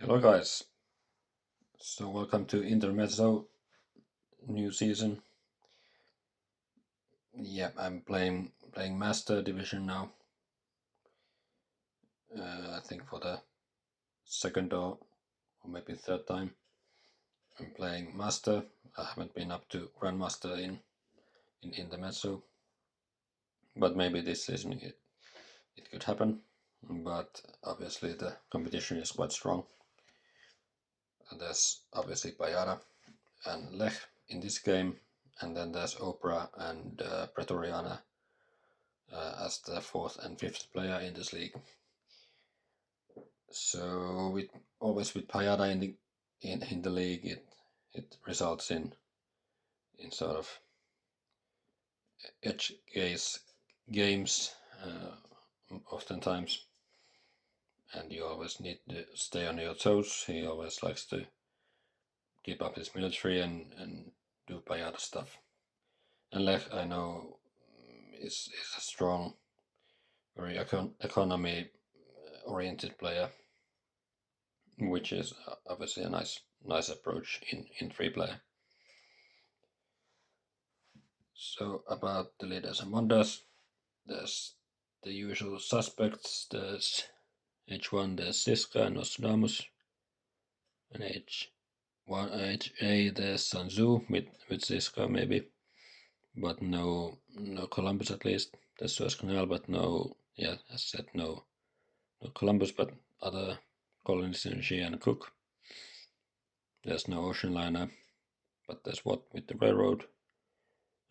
Hello guys, so welcome to Intermezzo new season. Yeah, I'm playing Master Division now. I think for the second or maybe third time I'm playing Master. I haven't been up to Grandmaster in Intermezzo, but maybe this season it could happen. But obviously the competition is quite strong. There's obviously pajada and Lech in this game, and then there's Opera and Pretoriana as the fourth and fifth player in this league. So with pajada in the league, it results in sort of edge case games oftentimes, and you always need to stay on your toes. He always likes to keep up his military and do pajada stuff. And Lech, I know, is a strong, very economy oriented player, which is obviously a nice approach in three player. So about the leaders and wonders, there's the usual suspects. There's H1, there's Siska and Nostradamus, and H1 HA there's Sun Tzu with Siska maybe, but no Columbus at least. There's Suez Canal, but no, yeah, as said, no Columbus, but other colonies in Xi and Cook. There's no ocean liner, but there's what with the railroad.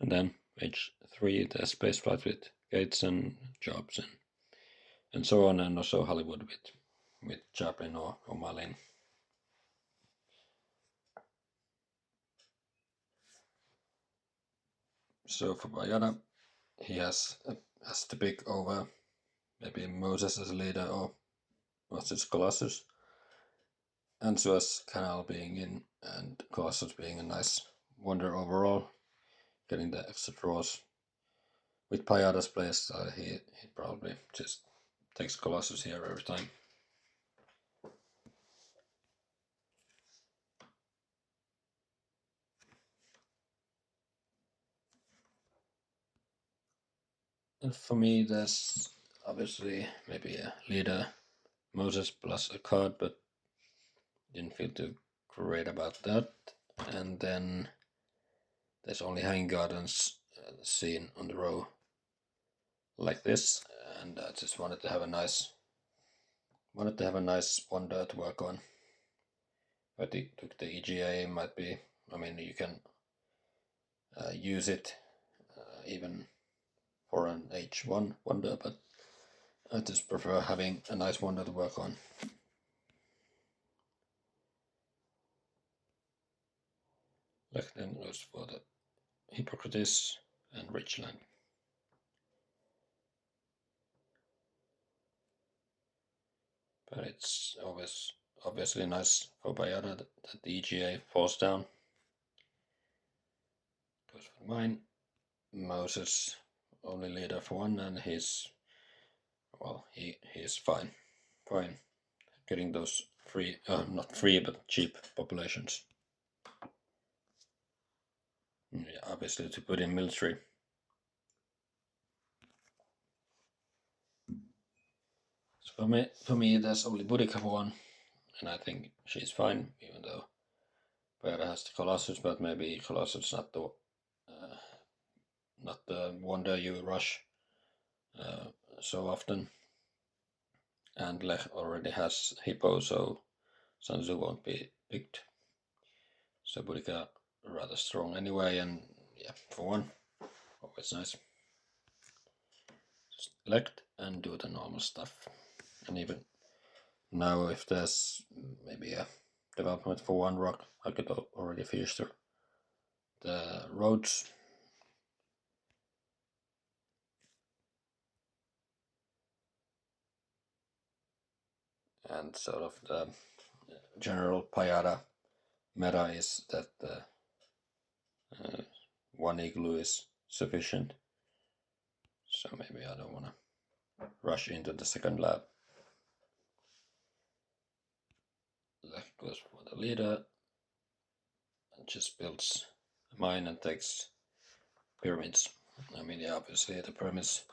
And then H3, there's spaceflight with Gates and Jobs and so on, and also Hollywood with Chaplin or Malin. So for Bayana, he has to pick over maybe Moses as a leader or was it Colossus, and Suez Canal being in and Colossus being a nice wonder overall, getting the extra draws. With Payada's place, he probably just takes Colossus here every time. And for me, there's obviously maybe a leader, Moses plus a card, but didn't feel too great about that. And then there's only Hanging Gardens seen on the row like this, and I just wanted to have a nice wonder to work on. But I took the EGA, might be, I mean, you can use it even for an H1 wonder, but I just prefer having a nice wonder to work on. Lech then goes for the Hippocrates and Richland. But it's always obviously nice for Bayada that the EGA falls down. Goes for mine. Moses only leader for one, and he's fine. Getting those free, not free, but cheap populations. Yeah, obviously to put in military. So for me, there's only Boudica for one, and I think she's fine, even though Bayada has the Colossus, but maybe Colossus not the wonder you rush so often. And Lech already has Hippo, so Sun Tzu won't be picked. So Boudica rather strong anyway, and yeah, for one, always nice. Just elect and do the normal stuff. And even now, if there's maybe a development for one rock, I could already finish the roads. And sort of the general pajada meta is that one igloo is sufficient. So maybe I don't want to rush into the second lab. goes for the leader and just builds a mine and takes pyramids. I mean, yeah, obviously the pyramids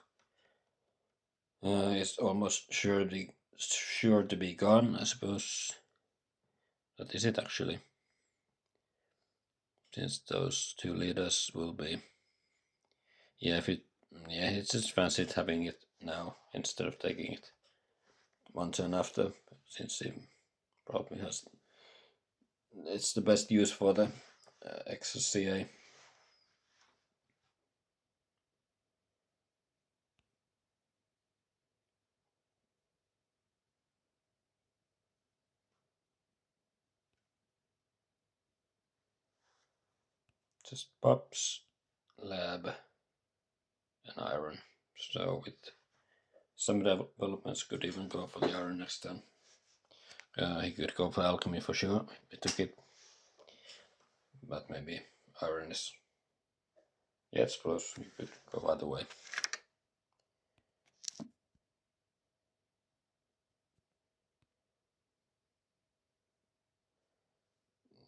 is almost sure to be gone, I suppose. But is it actually? Since those two leaders will be, yeah, it's just fancied having it now instead of taking it one turn after, since he probably has. It's the best use for the XCA. Just pops, lab, and iron. So with some developments could even go for the iron next turn. He could go for alchemy for sure. He took it, but maybe iron is. Yeah, it's close. You could go either way.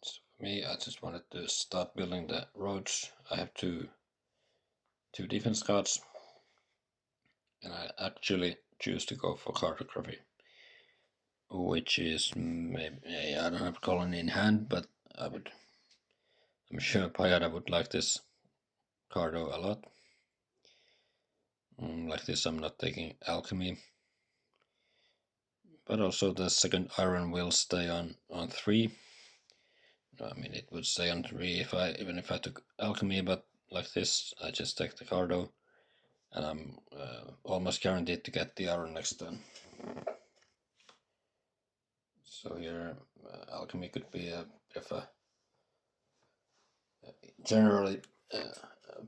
So for me, I just wanted to start building the roads. I have two defense cards, and I actually choose to go for cartography, which is maybe, yeah, I don't have colony in hand, but I'm sure Pajada would like this cardo a lot. Like this, I'm not taking alchemy, but also the second iron will stay on 3. I mean, it would stay on 3 even if I took alchemy, but like this, I just take the cardo, and I'm almost guaranteed to get the iron next turn. So here, alchemy could be a bit of a generally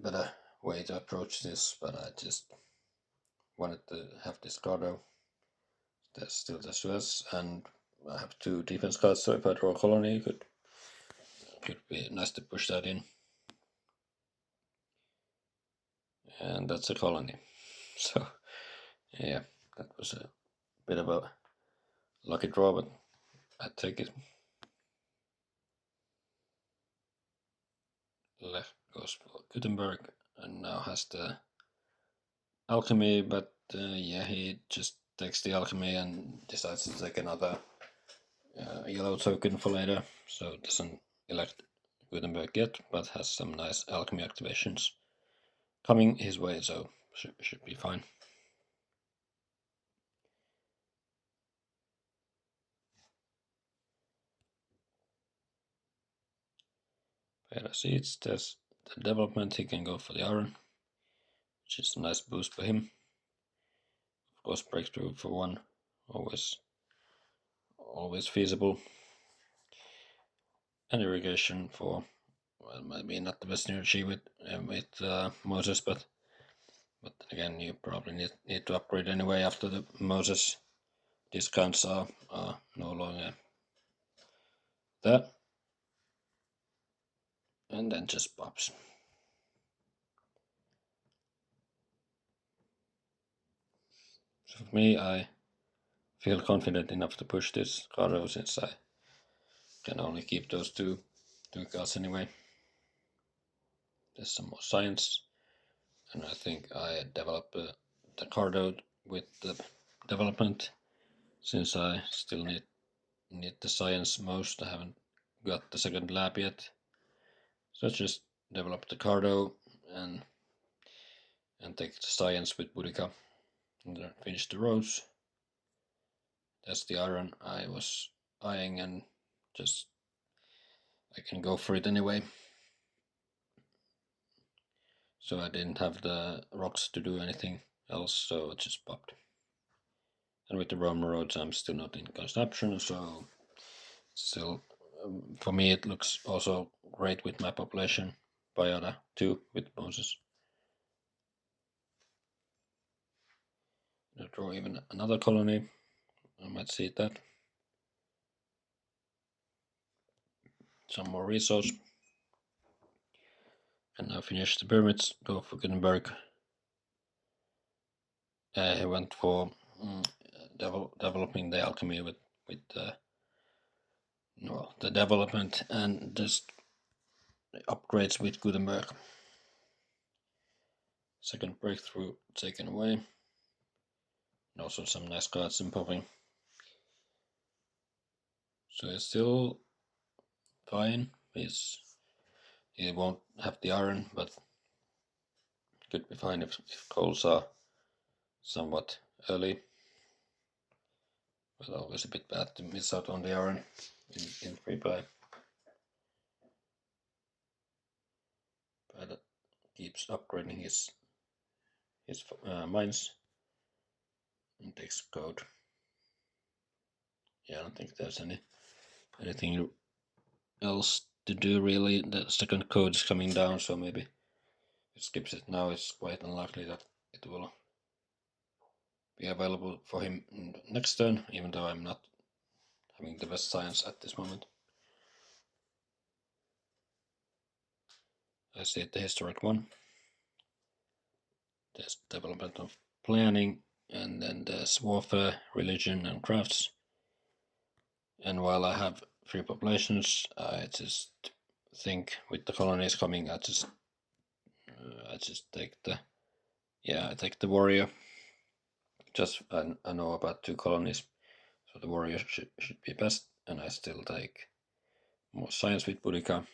better way to approach this, but I just wanted to have this cardo. There's still the Suez, and I have 2 defense cards, so if I draw a colony, it could be nice to push that in. And that's a colony. So, yeah, that was a bit of a lucky draw, but I take it. Lech goes for Gutenberg and now has the alchemy, but yeah, he just takes the alchemy and decides to take another yellow token for later, so doesn't elect Gutenberg yet, but has some nice alchemy activations coming his way, so should be fine. Pajada seeds, there's the development, he can go for the iron, which is a nice boost for him. Of course, breakthrough for 1, always feasible. And irrigation for, well, maybe not the best synergy with Moses, but again, you probably need to upgrade anyway after the Moses discounts are no longer there. And then just pops. So for me, I feel confident enough to push this cardo since I can only keep those two cards anyway. There's some more science, and I think I develop the cardo with the development, since I still need the science most. I haven't got the second lab yet, so just develop the cardo and take the science with Boudica, and then finish the roads. That's the iron I was eyeing, and just I can go for it anyway. So I didn't have the rocks to do anything else, so it just popped. And with the Roman roads, I'm still not in consumption, so still, for me, it looks also great with my population. Pajada 2 with Moses. I'll draw even another colony. I might see that. Some more resource. And now finish the pyramids, go for Gutenberg. He went for developing the alchemy with well, the development and just upgrades with Gutenberg. Second breakthrough taken away. And also some nice cards in popping. So it's still fine. He won't have the iron, but could be fine if calls are somewhat early. But always a bit bad to miss out on the iron in free play. But keeps upgrading his mines and takes code. Yeah, I don't think there's anything else to do really. The second code is coming down, so maybe if it skips it now, it's quite unlikely that it will be available for him next turn, even though I'm not having the best science at this moment. I see the historic one. There's development of planning, and then there's warfare, religion, and crafts. And while I have 3 populations, I just think with the colonies coming, I just take the warrior. Just I know about 2 colonies, so the warrior should be best, and I still take more science with Boudica.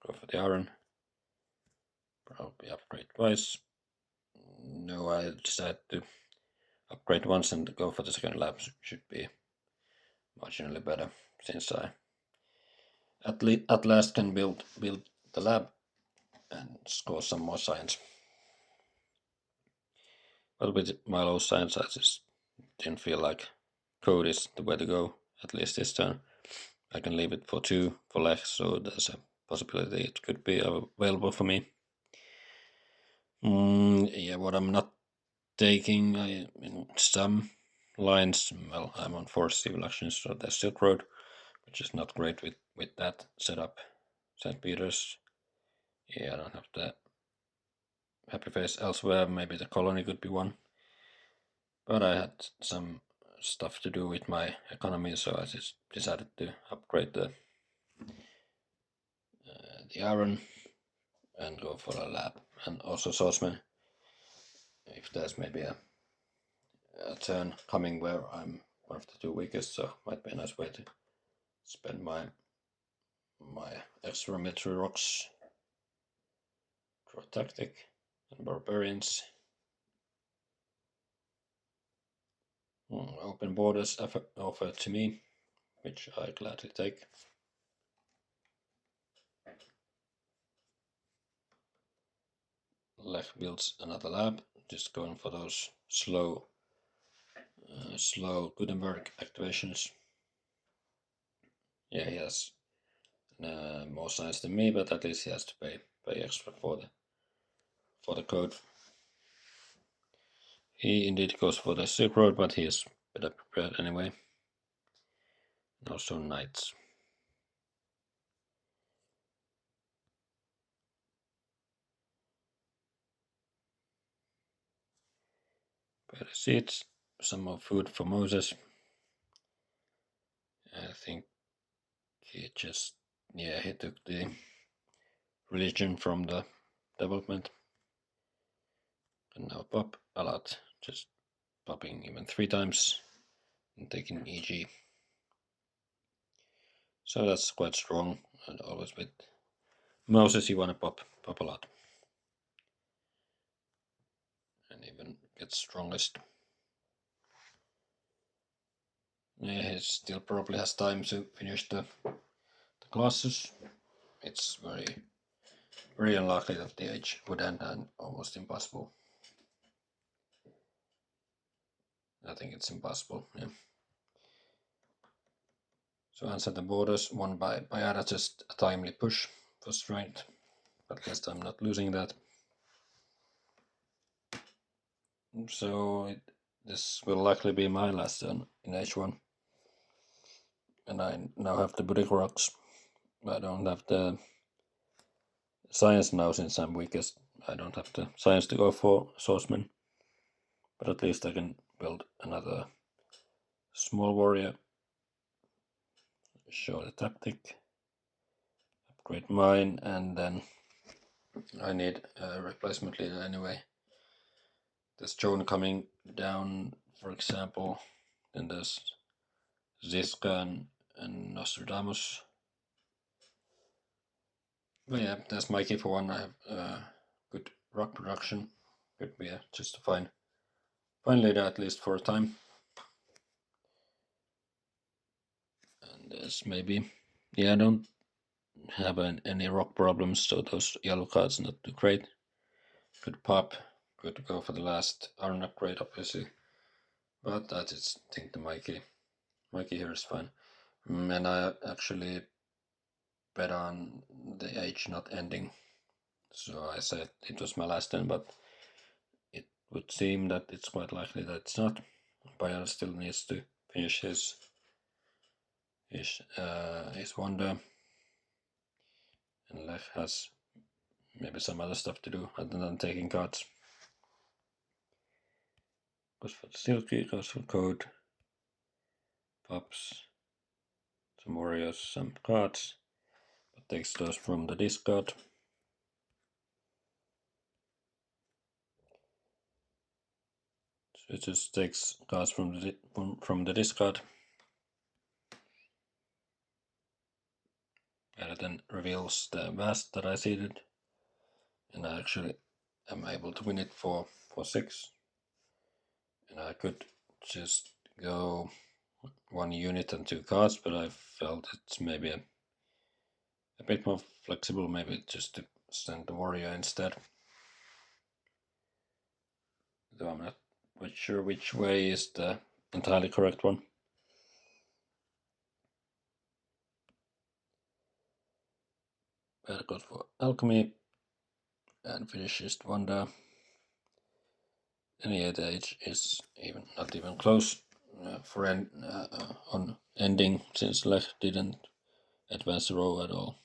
Go for the iron. Probably upgrade twice. No, I decided to upgrade once and go for the second lab. Should be marginally better, since I at last can build the lab and score some more science. But with my low science, I just didn't feel like code is the way to go, at least this turn. I can leave it for 2 for Lech, so there's a possibility it could be available for me. Yeah, what I'm not taking in some lines, well, I'm on 4 civil actions, so there's Silk Road, which is not great with that setup. St. Peter's, yeah, I don't have the happy face elsewhere. Maybe the colony could be one. But I had some stuff to do with my economy, so I just decided to upgrade the iron and go for a lab, and also swordsman. If there's maybe a turn coming where I'm one of the 2 weakest, so might be a nice way to spend my extra military rocks. Draw tactic and barbarians. Open borders offered to me, which I gladly take. Lech builds another lab, just going for those slow Gutenberg activations. Yeah, he has more science than me, but at least he has to pay extra for the code. He indeed goes for the Silk Road, but he is better prepared anyway. And also knights. Better seeds, some more food for Moses. I think he just, he took the religion from the development. And now pop a lot, just popping even 3 times and taking EG. So that's quite strong, and always with Moses you want to pop a lot. And even get strongest. Yeah, he still probably has time to finish the classes. It's very unlikely that the age would end, and almost impossible. I think it's impossible, yeah. So answer the borders, one by pajada, just a timely push for strength. At least I'm not losing that. So this will likely be my last turn in H1. And I now have the Buddhic rocks. I don't have the science now, since I'm weakest. I don't have the science to go for swordsman. But at least I can build another small warrior show the tactic, upgrade mine, and then I need a replacement leader anyway. There's Joan coming down, for example, then there's Ziska and Nostradamus. But yeah, there's Mikey for one. I have good rock production. Could be just a fine leader at least for a time. And there's maybe, yeah, I don't have any rock problems, so those yellow cards not too great. Good pop, good to go for the last iron upgrade, obviously. But I just think the Mikey here is fine. And I actually bet on the age not ending. So I said it was my last turn, but it would seem that it's quite likely that it's not. Pajada still needs to finish his wonder. And Lech has maybe some other stuff to do other than taking cards. Goes for the Silky, goes for Code, pops some warriors, some cards, but takes those from the discard. So it just takes cards from the discard. And it then reveals the vast that I seeded, and I actually am able to win it for 6. And I could just go 1 unit and 2 cards, but I felt it's maybe a bit more flexible, maybe just to send the warrior instead. Though I'm not quite sure which way is the entirely correct one. But I goes for Alchemy and finishes Wonder. And yeah, the age is not even close on ending, since Lech didn't advance the row at all.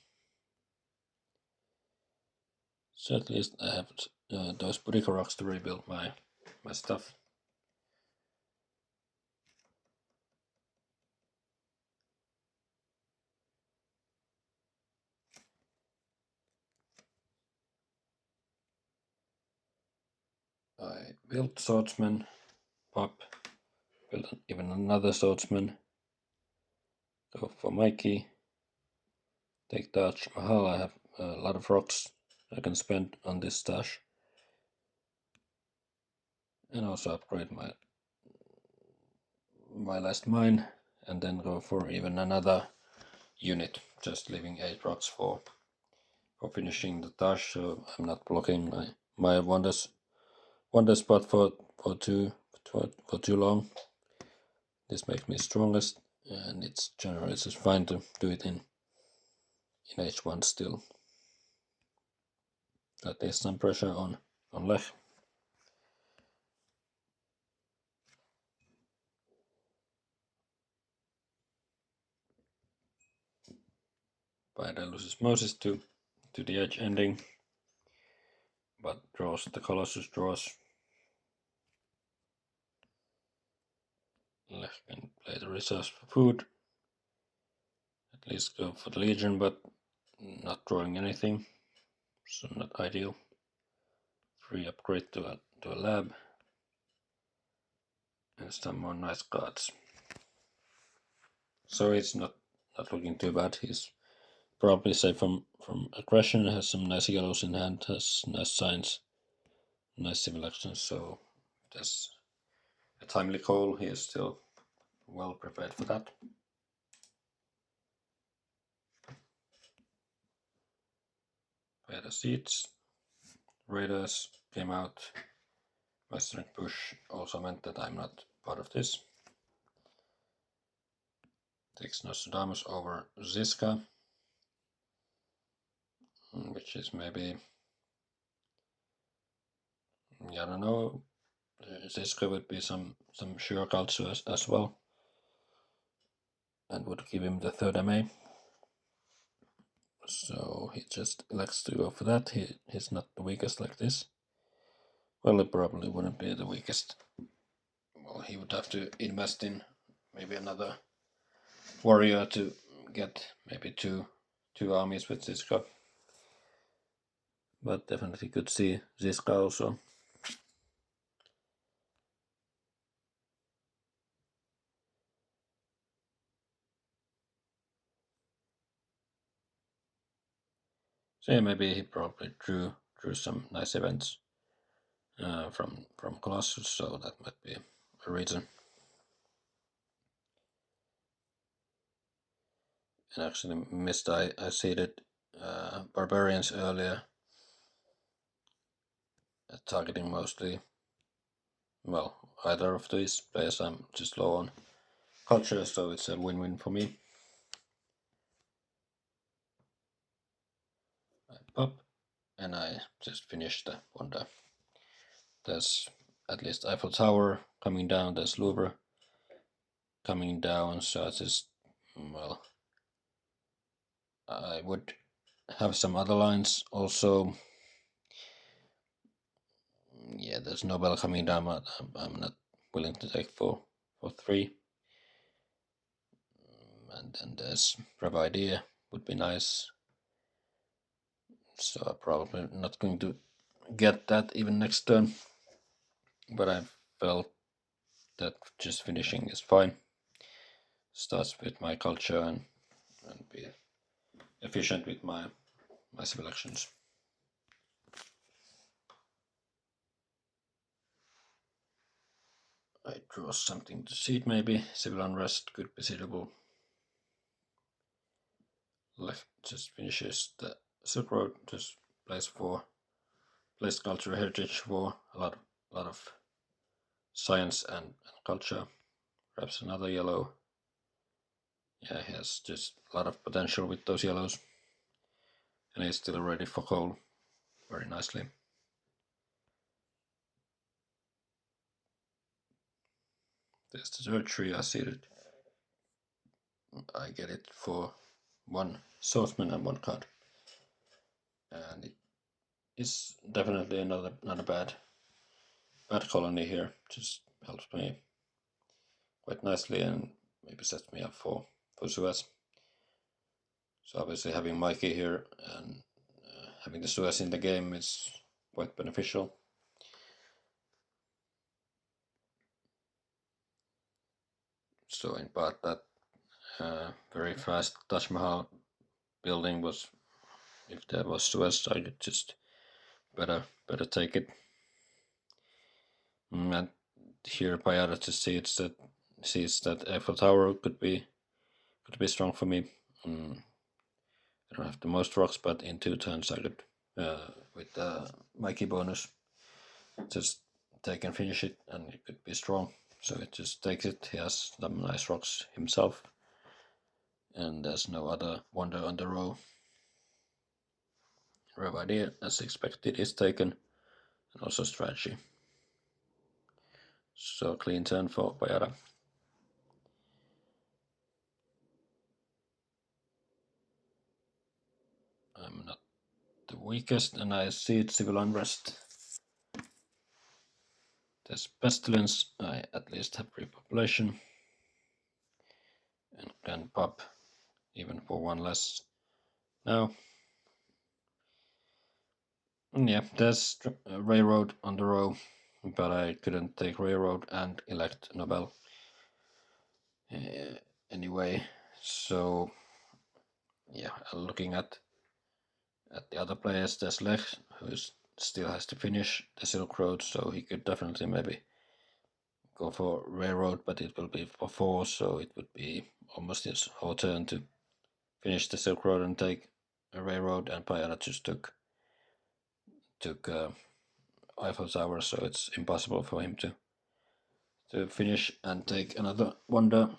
So at least I have those Boudica rocks to rebuild my stuff. I built Swordsman, pop, build even another Swordsman, go for Mikey, take Taj Mahal. I have a lot of rocks I can spend on this stash. And also upgrade my last mine, and then go for even another unit, just leaving 8 rocks for finishing the Taj, so I'm not blocking my wonder spot for too long. This makes me strongest, and it's generally just fine to do it in H1 still. That is some pressure on Lech. Pajada loses Moses to the edge ending, but draws the Colossus draws. Lech can play the resource for food. At least go for the Legion, but not drawing anything, so not ideal. Free upgrade to a lab. And some more nice cards. So it's not looking too bad. He's probably safe from aggression, has some nice yellows in hand, has nice signs, nice civil actions, so there's a timely call. He is still well prepared for that. Pajada Seeds, Raiders came out. Western Push also meant that I'm not part of this. Takes Nostradamus over Ziska, which is maybe, I don't know, Ziska would be some sure culture as well, and would give him the 3rd MA. So he just elects to go for that. He's not the weakest like this. Well, he probably wouldn't be the weakest. Well, he would have to invest in maybe another warrior to get maybe two armies with Ziska. But definitely could see Ziska also. So yeah, maybe he probably drew some nice events from Colossus, so that might be a reason. And actually missed I seeded barbarians earlier, targeting mostly, well, either of these players. I'm just low on culture, so it's a win-win for me. I pop, and I just finished the wonder. There's at least Eiffel Tower coming down, there's Louvre coming down, so I just, well, I would have some other lines also. Yeah, there's Nobel coming down, but I'm not willing to take for 3. And then there's Brave Idea, would be nice. So I'm probably not going to get that even next turn. But I felt that just finishing is fine. Starts with my culture and be efficient with my civil actions. I draw something to seed maybe. Civil unrest could be seedable. Lech just finishes the Silk Road, just plays cultural heritage for a lot of science and culture. Perhaps another yellow. Yeah, he has just a lot of potential with those yellows. And he's still ready for coal very nicely. There's the third tree, I see it. I get it for 1 swordsman and 1 card. And it is definitely not a bad colony here. Just helps me quite nicely and maybe sets me up for Suez. So obviously having Mikey here and having the Suez in the game is quite beneficial. So in part that very fast Taj Mahal building was, if there was Suez, I could just better take it. And here pajada just sees that Eiffel Tower could be strong for me. I don't have the most rocks, but in 2 turns I could, with the Mikey bonus, just take and finish it, and it could be strong. So it just takes it. He has some nice rocks himself, and there's no other wonder on the row. Row idea, as expected, is taken, and also strategy. So clean turn for pajada. I'm not the weakest, and I see it civil unrest. There's pestilence. I at least have repopulation, and can pop even for 1 less now. Yeah, there's railroad on the row, but I couldn't take railroad and elect Nobel anyway. So yeah, looking at the other players, there's Lech, who still has to finish the Silk Road, so he could definitely maybe go for railroad, but it will be for 4, so it would be almost his whole turn to finish the Silk Road and take a railroad, and pajada just took Eiffel Tower, so it's impossible for him to finish and take another wonder.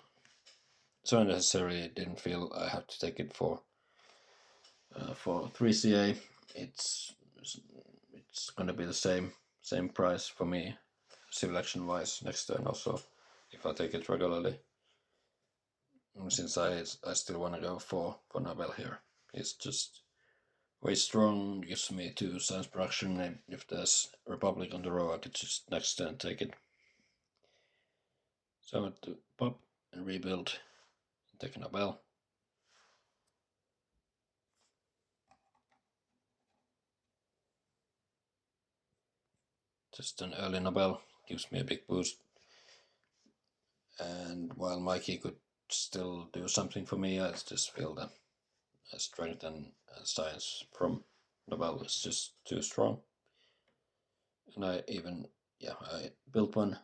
So I necessarily didn't feel I had to take it for 3 CA. It's going to be the same price for me, civil action wise, next turn also, if I take it regularly. Since I still want to go for Nobel here. It's just way strong, gives me 2 science production, and if there's Republic on the row, I could just next turn take it. So I want to pop and rebuild, take a Nobel. just an early Nobel gives me a big boost. And while Mikey could still do something for me, I just feel that strength and science from Nobel is just too strong. And I built one.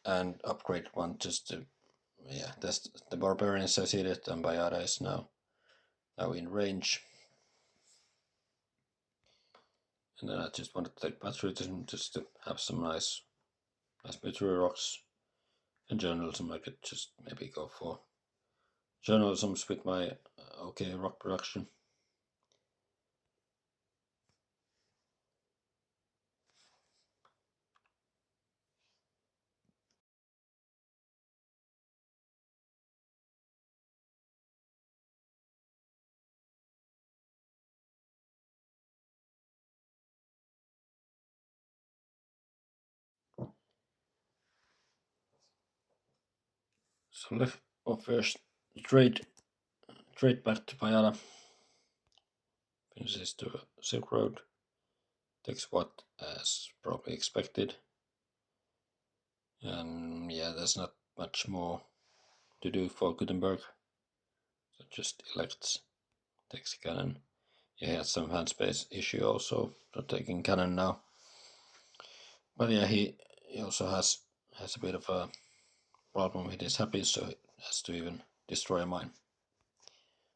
And upgrade one just to, that's the Barbarian succeeded and pajada is now in range. And then I just wanted to take patriotism just to have some nice military rocks. And journalism, I could just maybe go for journalism with my okay rock production. So Lech offers trade back to pajada. Finishes to Silk Road. Takes what as probably expected. And there's not much more to do for Gutenberg. So just elects, takes cannon. He had some hand space issue also, so taking cannon now. But he also has a bit of a problem with his happy, so he has to even destroy a mine.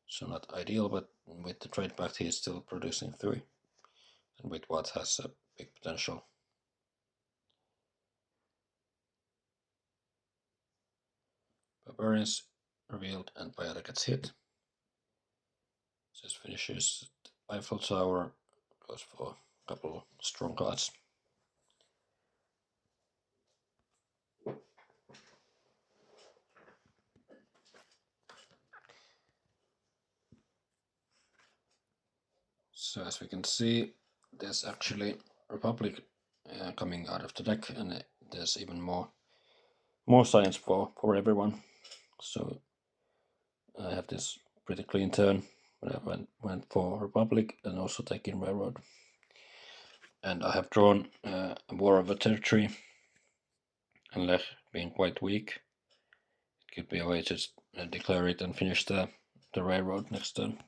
So not ideal, but with the trade back he is still producing 3. And with what has a big potential. Barbarians revealed and pajada gets hit. Just finishes Eiffel Tower, goes for a couple strong cards. So as we can see, there's actually Republic coming out of the deck, and there's even more science for everyone. So I have this pretty clean turn when I went for Republic and also taking Railroad. And I have drawn a War of a Territory, and Lech being quite weak, it could be a way to just declare it and finish the Railroad next turn.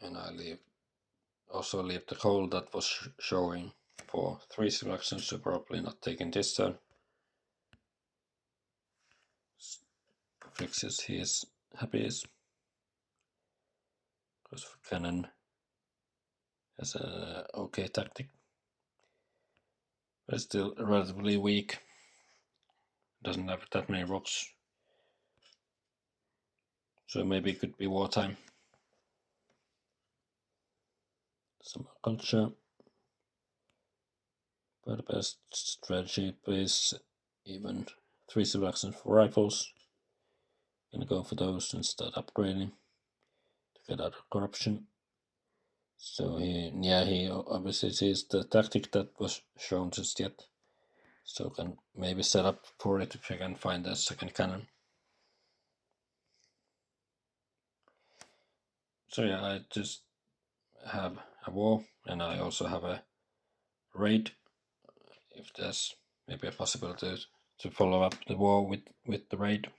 And I also leave the coal that was showing for 3 selections, so probably not taking this turn. Fixes his happies. Goes for cannon. Has a okay tactic, but still relatively weak. Doesn't have that many rocks, so maybe it could be wartime. Some culture, but the best strategy is even 3 selections for rifles. Gonna go for those and start upgrading to get out of corruption. So he obviously sees the tactic that was shown just yet. So can maybe set up for it if I can find a second cannon. So I just have a war, and I also have a raid. If there's maybe a possibility to follow up the war with the raid.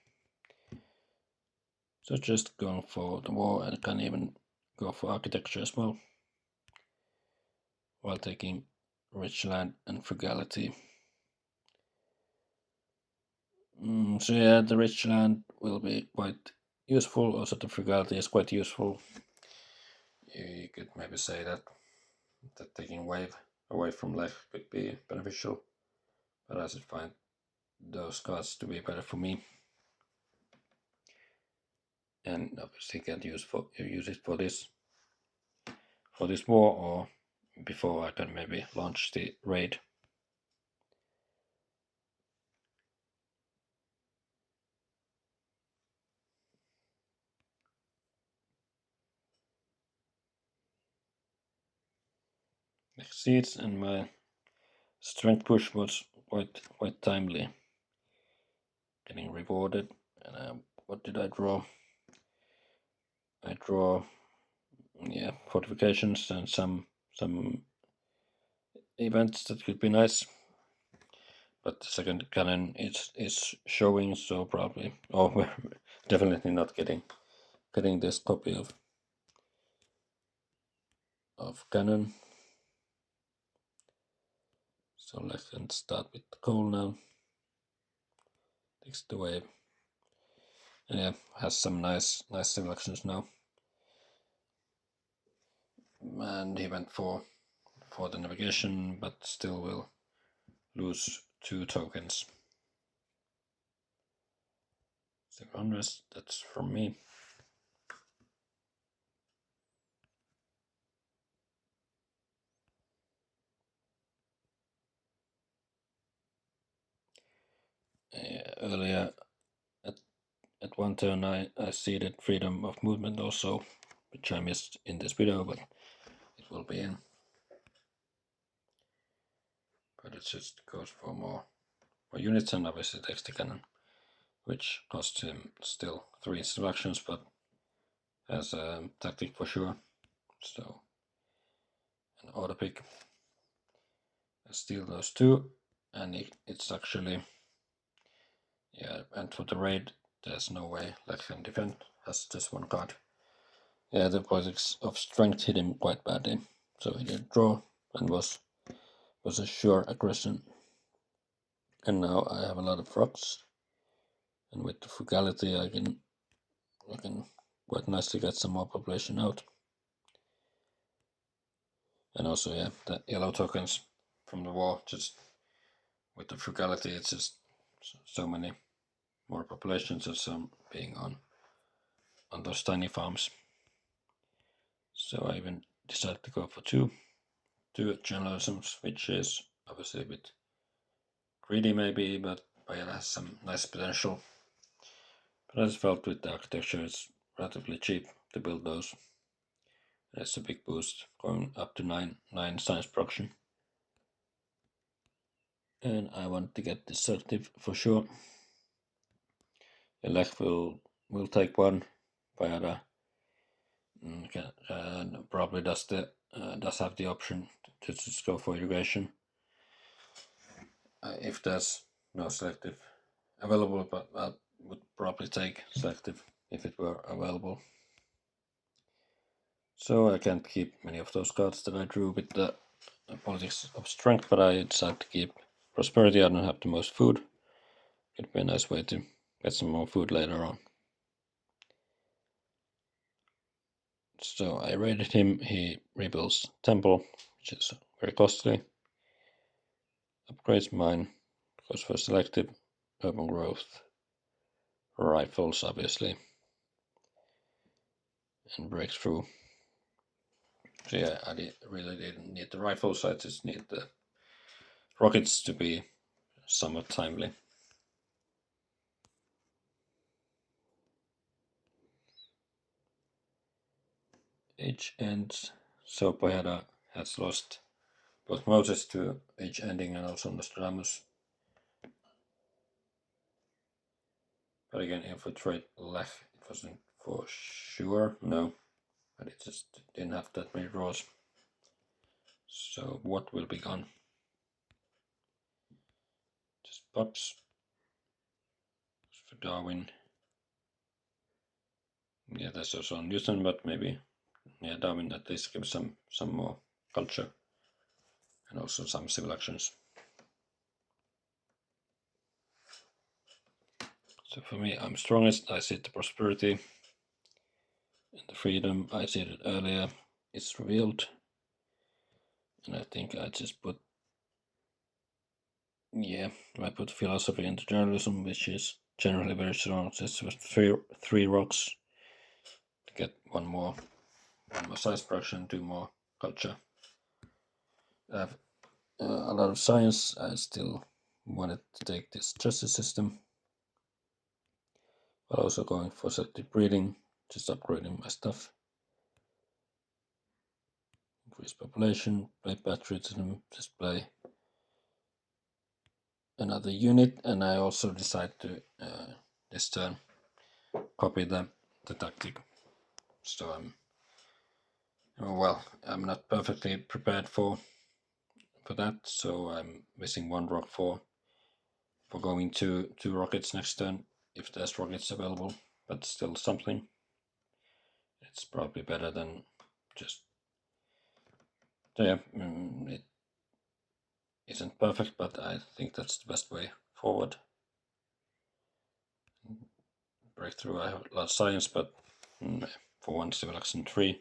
So just going for the war, and can even go for architecture as well, while taking rich land and frugality. So the rich land will be quite useful. Also the frugality is quite useful. You could maybe say that taking wave away from Lech could be beneficial, but I should find those cards to be better for me. And obviously can't use it for this war, or before I can maybe launch the raid. exceeds, and my strength push was quite timely, getting rewarded. And what did I draw? I draw, fortifications and some events that could be nice. But the second cannon is showing, so probably, we're definitely not getting this copy of cannon. So let's start with the coal now. Takes the wave. And yeah, has some nice selections now. And he went for the navigation, but still will lose 2 tokens. 0 that's from me. Earlier at one turn I ceded freedom of movement also, which I missed in this video, but it will be in. But it just goes for more units, and obviously takes the cannon, which costs him still 3 instructions, but has a tactic for sure. So an auto pick. I steal those 2, and it's actually, and for the raid there's no way Lech can defend, has just 1 card. Yeah, the politics of strength hit him quite badly, so he did draw and was a sure aggression. And now I have a lot of rocks, and with the frugality I can quite nicely get some more population out. And also, the yellow tokens from the war, just with the frugality, it's just so many more populations of some being on those tiny farms. So I even decided to go for two journalisms, which is obviously a bit greedy maybe, but it has some nice potential. But I just felt with the architecture it's relatively cheap to build those. It's a big boost, going up to 9 science production. And I want to get destructive for sure. Lech will take 1 pajada, and probably does have the option to just go for irrigation if there's no selective available, but I would probably take selective if it were available. So I can't keep many of those cards that I drew with the politics of strength, but I decided to keep prosperity. I don't have the most food. It'd be a nice way to get some more food later on. So I raided him. He rebuilds temple, which is very costly. Upgrades mine, goes for selective, urban growth, rifles obviously, and breakthrough. So yeah, I really didn't need the rifles, I just need the rockets to be somewhat timely. Age ends, so pajada has lost both Moses to age ending and also Nostradamus. But again, infiltrate Lech, it wasn't for sure, no, but it just didn't have that many draws. So what will be gone? Just pops for Darwin. Yeah, that's also on Newton, but maybe Darwin at least gives some more culture and also some civil actions. So for me, I'm strongest. I see the prosperity and the freedom. I see it earlier. It's revealed, and I think I just put I put philosophy into journalism, which is generally very strong. Just with three rocks to get one more science production, 2 more culture. I have a lot of science. I still wanted to take this justice system, but also going for selective breeding, just upgrading my stuff. increase population, play patriotism, display another unit, and I also decide to this turn copy the tactic. So I'm not perfectly prepared for that, so I'm missing one rock for going to 2 rockets next turn if there's rockets available, but still something. It's probably better than just it isn't perfect, but I think that's the best way forward. Breakthrough, I have a lot of science, but for 1 civilization 3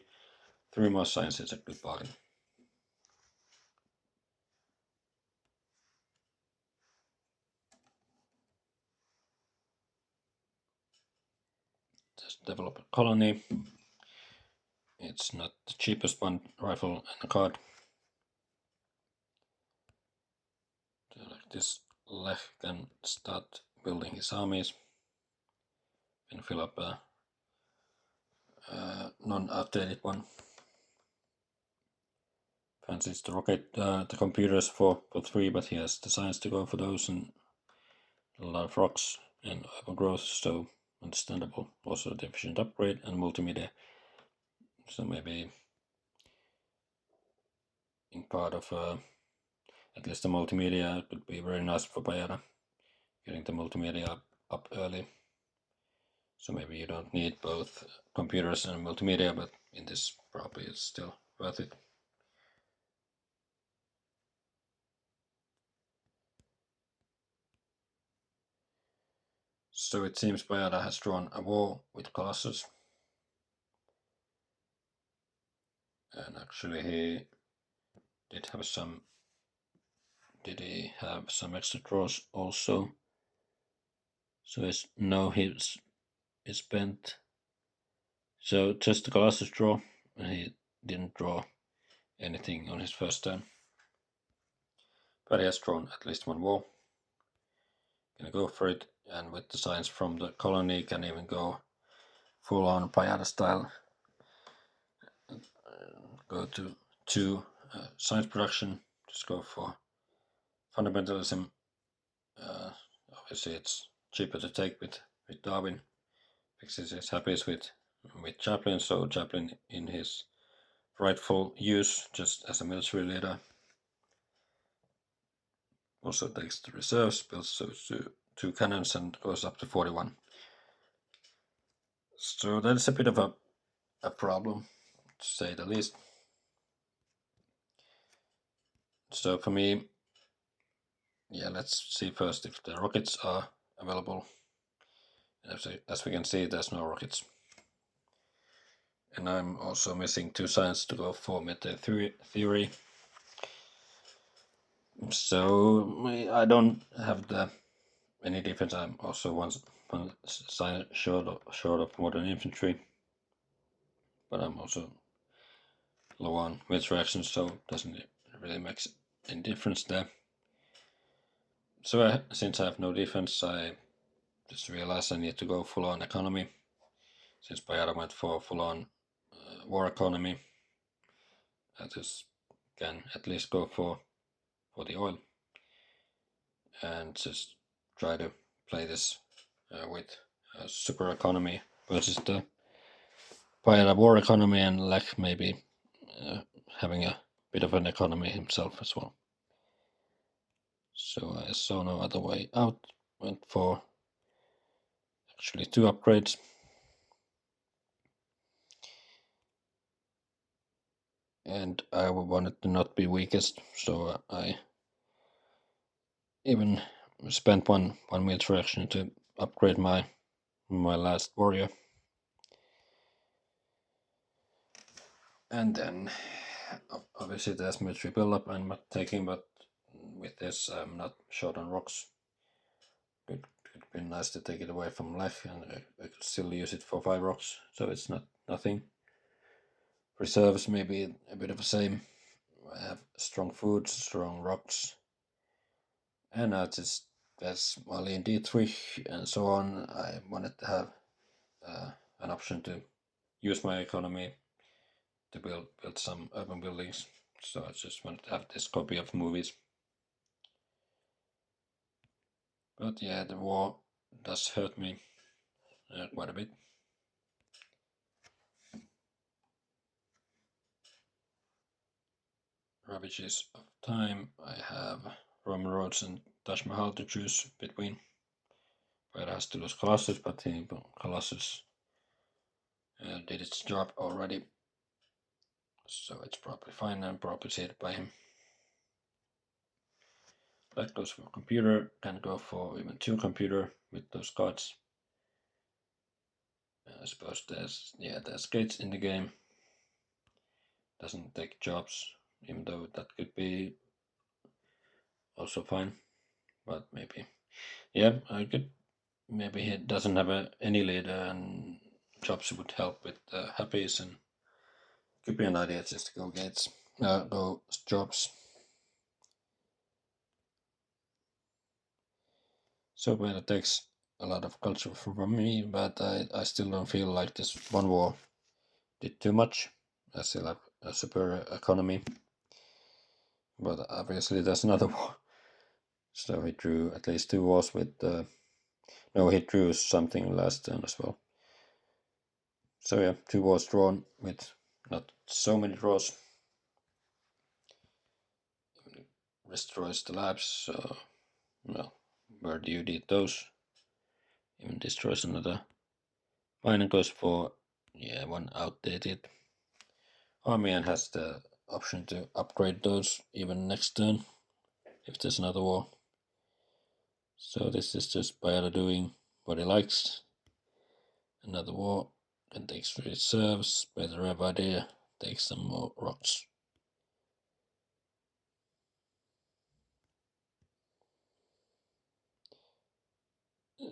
more science is a good bargain. Just develop a colony. It's not the cheapest one rifle and a card. So like this, Lech can start building his armies and fill up a non-outdated one. Fancies the rocket, the computers for 3, but he has the science to go for those and a lot of rocks and urban growth, so understandable. Also the efficient upgrade and multimedia. So maybe in part of at least the multimedia could be very nice for pajada, getting the multimedia up early. So maybe you don't need both computers and multimedia, but in this probably it's still worth it. So it seems pajada has drawn a war with Colossus. And actually he did have some. Did he have some extra draws also? So he's spent. So just the Colossus draw, and he didn't draw anything on his first turn. But he has drawn at least one war. Gonna go for it, and with the science from the colony, can even go full on pajada style. Go to 2 science production. Just go for fundamentalism. Obviously, it's cheaper to take with Darwin. Because he's happy with Chaplin, so Chaplin in his rightful use just as a military leader. Also takes the reserves, builds those 2 cannons and goes up to 41. So that's a bit of a problem, to say the least. So for me, let's see first if the rockets are available. And as we can see, there's no rockets. And I'm also missing 2 science to go for meta theory. So I don't have any defense. I'm also one science short of modern infantry. But I'm also low on military action, so it doesn't really make any difference there. So since I have no defense, I just realized I need to go full on economy. Since pajada went for full on war economy, I just can at least go for the oil and just try to play this with super economy versus the pajada war economy, and Lech maybe having a bit of an economy himself as well. So I saw no other way out. Went for actually 2 upgrades. And I wanted to not be weakest, so I even spent one military action to upgrade my last warrior. And then obviously there's military build-up I'm not taking, but with this I'm not short on rocks. It could be nice to take it away from Lech, and I could still use it for 5 rocks, so it's nothing. Reserves maybe a bit of the same. I have strong food, strong rocks, and there's Mali in D3 and so on. I wanted to have an option to use my economy to build some urban buildings. So I just wanted to have this copy of movies. But yeah, the war does hurt me quite a bit. Ravages of Time. I have Roman Roads and Taj Mahal to choose between. But it has to lose Colossus, but Colossus did its job already. So it's probably fine and probably saved by him. That goes for computer, can go for even 2 computer with those cards. I suppose there's gates in the game. Doesn't take jobs, even though that could be also fine. But maybe, yeah, I could. Maybe he doesn't have any leader, and jobs would help with happies, and could be an idea just to go gates, go jobs. So well, it takes a lot of culture from me, but I still don't feel like this one war did too much. I still have a superior economy, but obviously there's another war. So he drew at least 2 wars with. No, he drew something last turn as well. So yeah, 2 wars drawn with not so many draws. Destroys the labs. So well, where do you need those? Even destroys another. Mine goes for one outdated army and has the option to upgrade those even next turn if there's another war. So this is just pajada doing what he likes. Another war, then takes reserves, better have idea, takes some more rocks.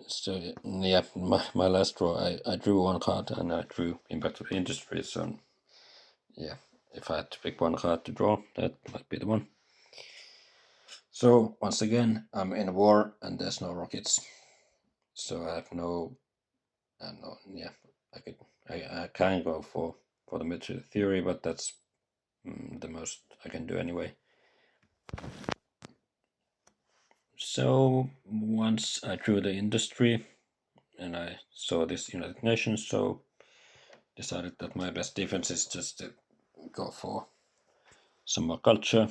So yeah, my last draw, I drew 1 card and I drew Impact of Industry. So yeah, if I had to pick 1 card to draw, that might be the one. So once again, I'm in a war and there's no rockets. So I have no, I can go for the military theory, but that's the most I can do anyway. So once I drew the industry and I saw this United Nations, so decided that my best defense is just to go for some more culture.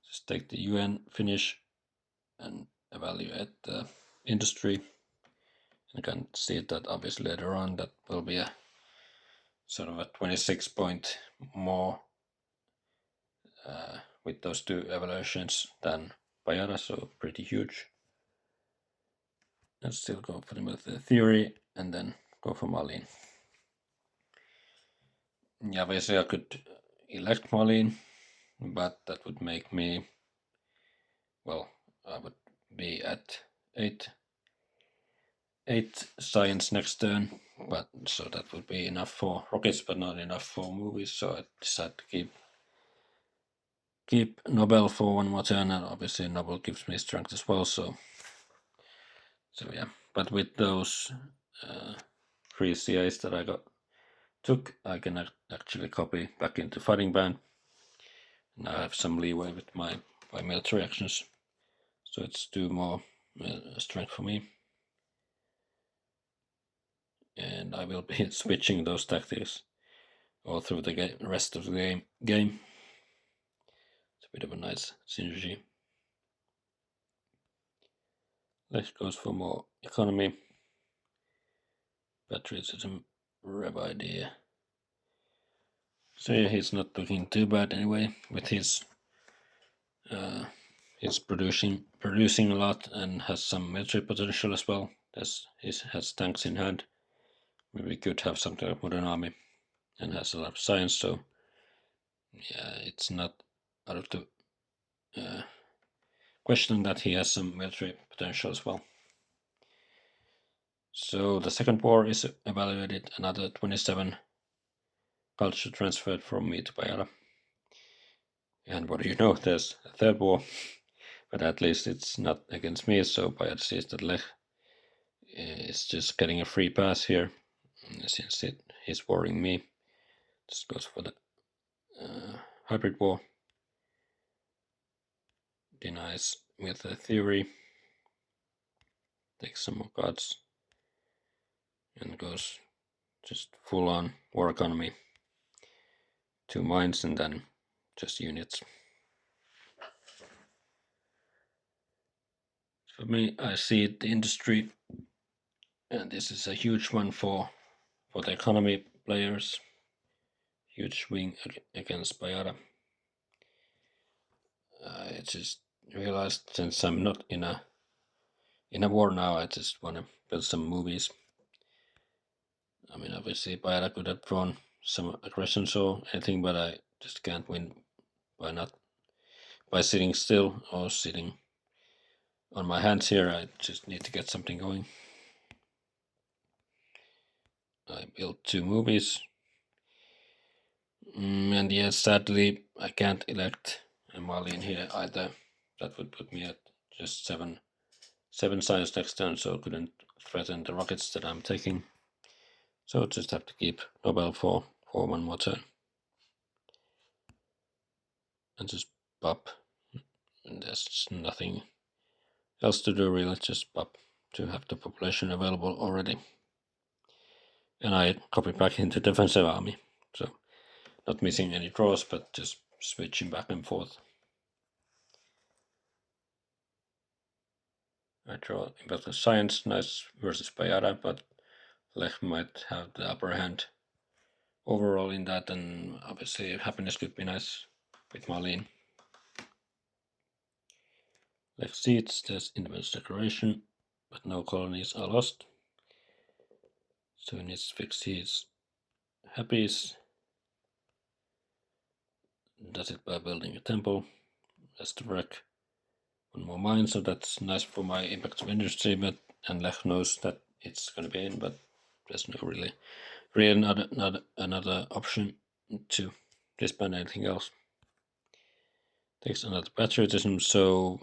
Just take the UN, finish, and evaluate the industry. You can see that obviously later on that will be a sort of a 26 point more with those 2 evaluations than pajada, so pretty huge. And still go for the theory and then go for Malin. Yeah, obviously I could elect Malin, but that would make me, well, I would be at 8 science next turn, but so that would be enough for rockets, but not enough for movies. So I decided to keep Nobel for 1 more turn, and obviously Nobel gives me strength as well. So yeah, but with those 3 CAs that I took, I can actually copy back into fighting band. And I have some leeway with my military actions, so it's 2 more strength for me. And I will be switching those tactics all through the rest of the game. It's a bit of a nice synergy. Lech goes for more economy. Patriotism, rev idea. So yeah, he's not looking too bad anyway with his he's producing a lot and has some military potential as well. He has tanks in hand. Maybe we could have something like modern army and has a lot of science. So yeah, it's not out of the question that he has some military potential as well. So the second war is evaluated, another 27 culture transferred from me to pajada. And what do you know, there's a third war, but at least it's not against me, so pajada sees that Lech is just getting a free pass here, since he's warring me. This goes for the hybrid war. Denies with a theory. Takes some more cards. And goes just full on war economy. 2 mines and then just units. For me, I see the industry, and this is a huge one for the economy players. Huge swing against pajada. I just realized, since I'm not in a war now, I just want to build some movies. I mean, obviously pajada could have drawn some aggressions or anything, but I just can't win by sitting still or sitting on my hands here. I just need to get something going. I built 2 movies. And yes, sadly, I can't elect a Mali in here either. That would put me at just 7 science next turn, so couldn't threaten the rockets that I'm taking. So just have to keep Nobel for 1 more turn. And just pop. And there's nothing else to do really, just pop to have the population available already. And I copy back into defensive army. So not missing any draws, but just switching back and forth. I draw Intermezzo Science, nice versus pajada, but Lech might have the upper hand overall in that, and obviously happiness could be nice with Marlene. Lech seats, there's Independence Declaration, but no colonies are lost. So he needs to fix his happies. Does it by building a temple. That's the wreck. 1 more mine, so that's nice for my impact of industry, and Lech knows that it's going to be in, but there's no really another option to disband anything else. Takes another patriotism, so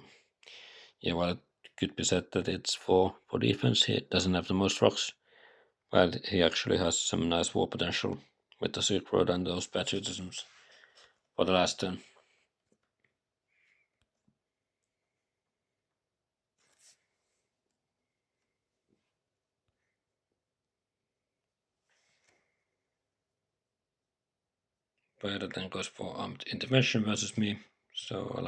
yeah, well, it could be said that it's for defense. He doesn't have the most rocks, but he actually has some nice war potential with the Silk Road and those patriotisms for the last turn. Pajada then goes for armed intervention versus me, so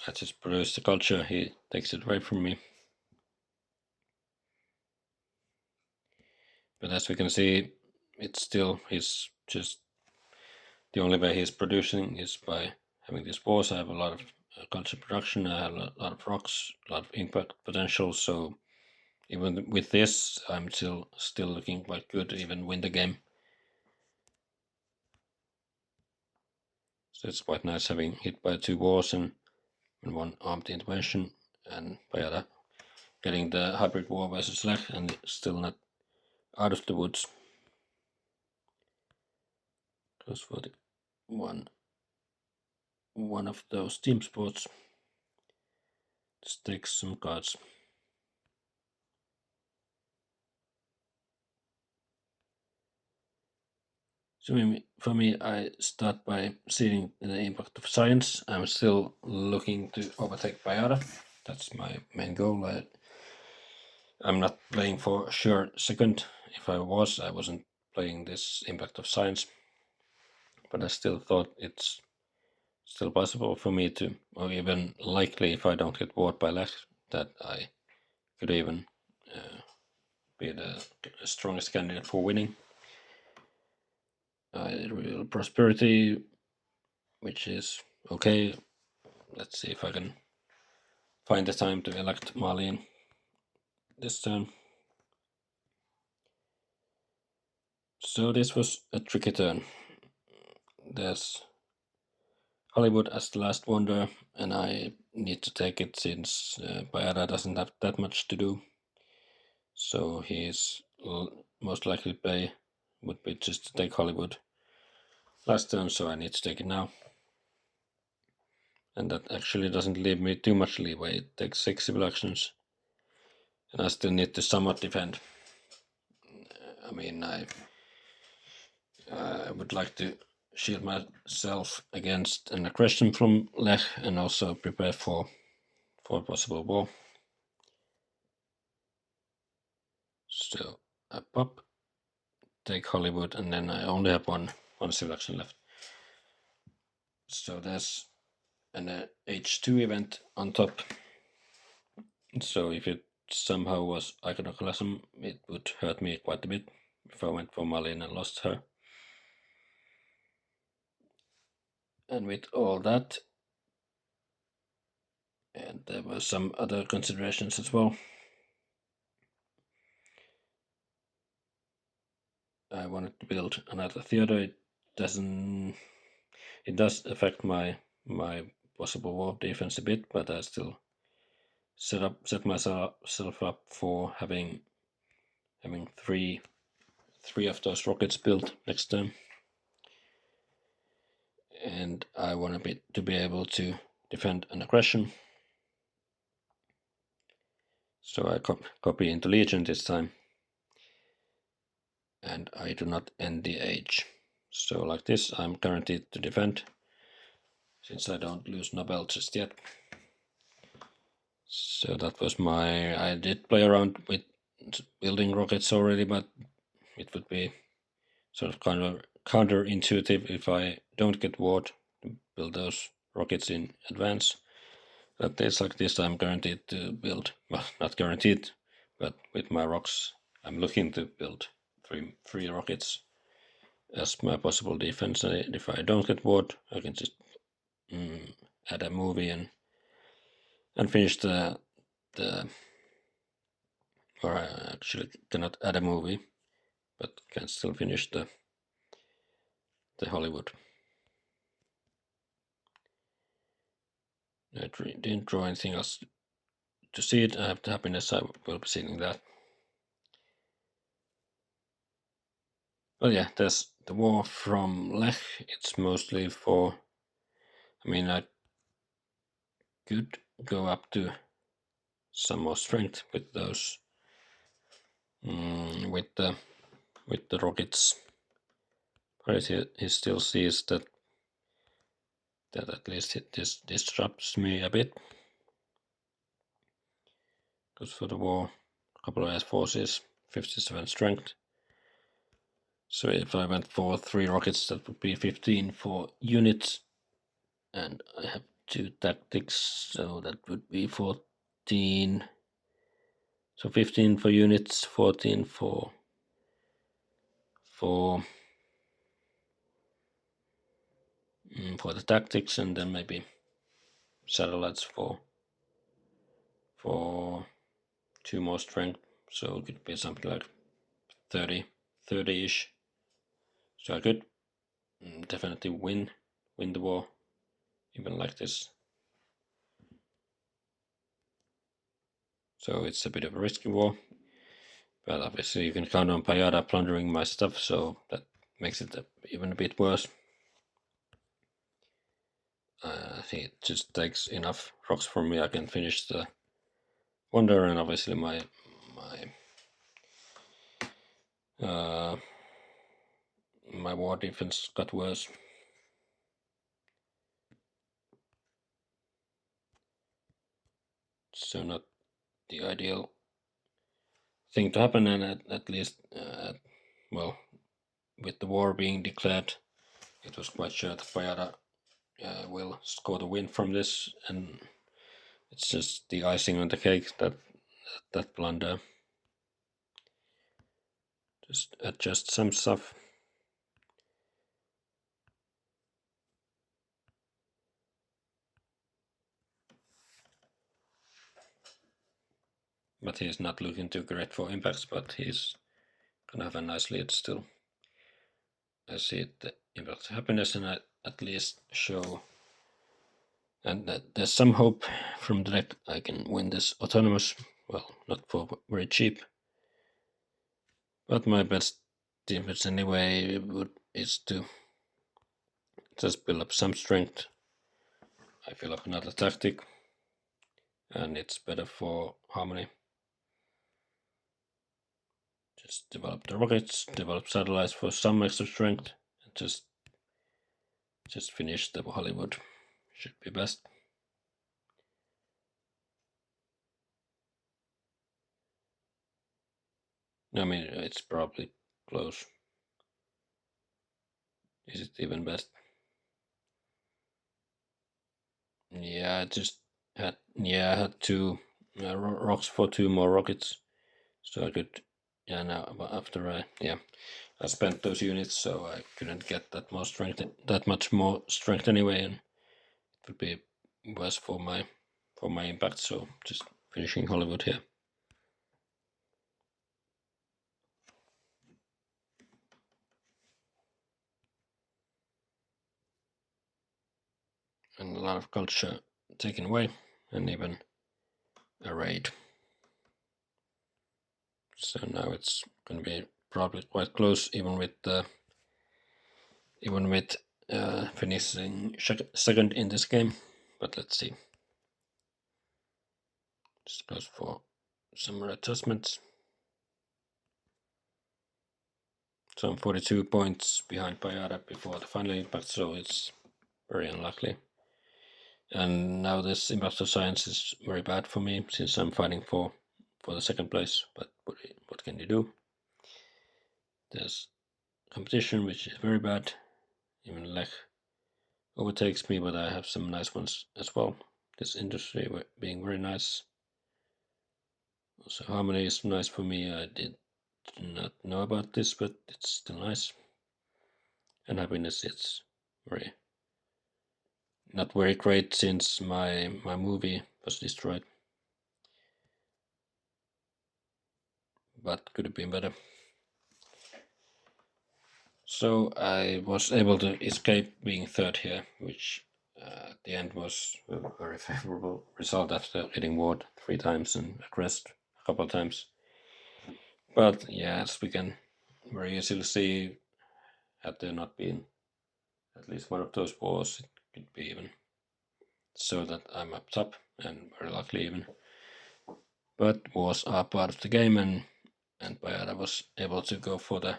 I just produce the culture, he takes it away from me. But as we can see, it's still, he's just, the only way he's producing is by having these wars. I have a lot of culture production, I have a lot of rocks, a lot of impact potential, so even with this, I'm still looking quite good to even win the game. So it's quite nice having hit by 2 wars and 1 armed intervention, and pajada getting the hybrid war versus Lech and still not out of the woods. Goes for the one of those team sports. Just takes some cards. So for me, I start by seeing the impact of science. I'm still looking to overtake pajada. That's my main goal. I'm not playing for sure second. If I wasn't playing this impact of science. But I still thought it's still possible for me to, or even likely if I don't get warred by Lech, that I could even be the strongest candidate for winning. Real prosperity, which is okay. Let's see if I can find the time to elect Marlene this turn. So this was a tricky turn. There's Hollywood as the last wonder, and I need to take it since pajada doesn't have that much to do. So his most likely play would be just to take Hollywood last turn, so I need to take it now. And that actually doesn't leave me too much leeway. It takes 6 civil actions, and I still need to somewhat defend. I mean, I would like to shield myself against an aggression from Lech and also prepare for a possible war. So I pop, take Hollywood, and then I only have one selection left. So there's an H2 event on top. So if it somehow was iconoclasm, it would hurt me quite a bit if I went for Malin and lost her. And with all that, and there were some other considerations as well. I wanted to build another theater. It does affect my possible war defense a bit, but I still set myself up for having three of those rockets built next time. And I want to be able to defend an aggression. So I copy into Legion this time. And I do not end the age. So like this, I'm guaranteed to defend, since I don't lose Nobel just yet. So that was I did play around with building rockets already, but it would be sort of counterintuitive if I don't get warred to build those rockets in advance. But days like this, I'm guaranteed to build. Well, not guaranteed, but with my rocks, I'm looking to build three rockets as my possible defense. And if I don't get warred, I can just add a movie and finish or I actually cannot add a movie, but can still finish the Hollywood. I didn't draw anything else to see it. I have the happiness, I will be seeing that. Well, yeah, there's the war from Lech. It's mostly for, I could go up to some more strength with those, with the rockets. But he still sees that at least this disrupts me a bit. Because for the war, a couple of S-forces, 57 strength. So if I went for 3 rockets, that would be 15 for units. And I have 2 tactics, so that would be 14. So 15 for units, 14 for the tactics, and then maybe satellites for 2 more strength. So it could be something like 30-ish. So I could definitely win the war, even like this. So it's a bit of a risky war, but obviously you can count on Pajada plundering my stuff, so that makes it even a bit worse. He just takes enough rocks from me. I can finish the wonder, and obviously my war defense got worse. So not the ideal thing to happen, and at least, well, with the war being declared, it was quite sure that Pajada will score the win from this, and it's just the icing on the cake that blunder. Just adjust some stuff. But he's not looking too great for impacts, but he's gonna have a nice lead still. I see the impact happiness, and I at least show, and that there's some hope from the deck I can win this autonomous. Well, not for very cheap, but my best defense anyway is to just build up some strength. I feel like another tactic, and it's better for harmony. Just develop the rockets, develop satellites for some extra strength, just finish the Hollywood. Should be best. I mean, it's probably close. Is it even best? Yeah, I had two rocks for two more rockets, so I could. Yeah, now after I spent those units, so I couldn't get that much more strength anyway, and it would be worse for my impact. So just finishing Hollywood here. And a lot of culture taken away, and even a raid. So now it's going to be probably quite close, even with finishing second in this game. But let's see. Just goes for some more adjustments. So I'm 42 points behind pajada before the final impact, so it's very unlikely. And now this impact of science is very bad for me since I'm fighting for the second place. But what can you do? There's competition, which is very bad. Even Lech overtakes me, but I have some nice ones as well. This industry being very nice. Also, harmony is nice for me. I did not know about this, but it's still nice. And happiness, it's not very great since my movie was destroyed. But could have been better. So I was able to escape being third here, which at the end was a very favorable result after getting warred 3 times and aggressed a couple of times. But yeah, as we can very easily see, had there not been at least one of those wars, it could be even so that I'm up top, and very luckily even. But wars are part of the game, and Pajada was able to go for the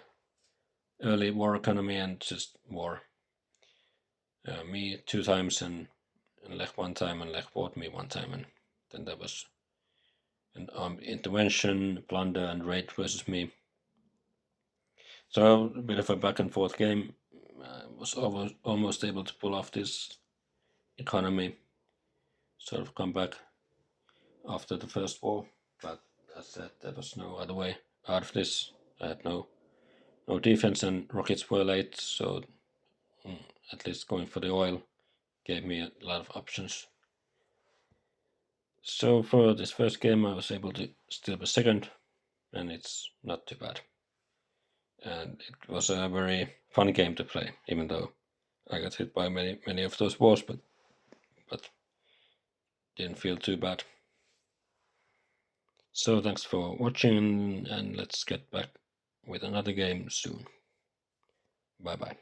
early war economy and just war me 2 times and Lech 1 time, and Lech warred me 1 time, and then there was an intervention, plunder, and raid versus me. So a bit of a back and forth game. I was almost able to pull off this economy sort of comeback after the first war, but as I said, there was no other way out of this. I had no defense, and rockets were late, so at least going for the oil gave me a lot of options. So for this first game, I was able to still be second, and it's not too bad. And it was a very fun game to play, even though I got hit by many of those wars, but didn't feel too bad. So thanks for watching, and let's get back with another game soon. Bye bye.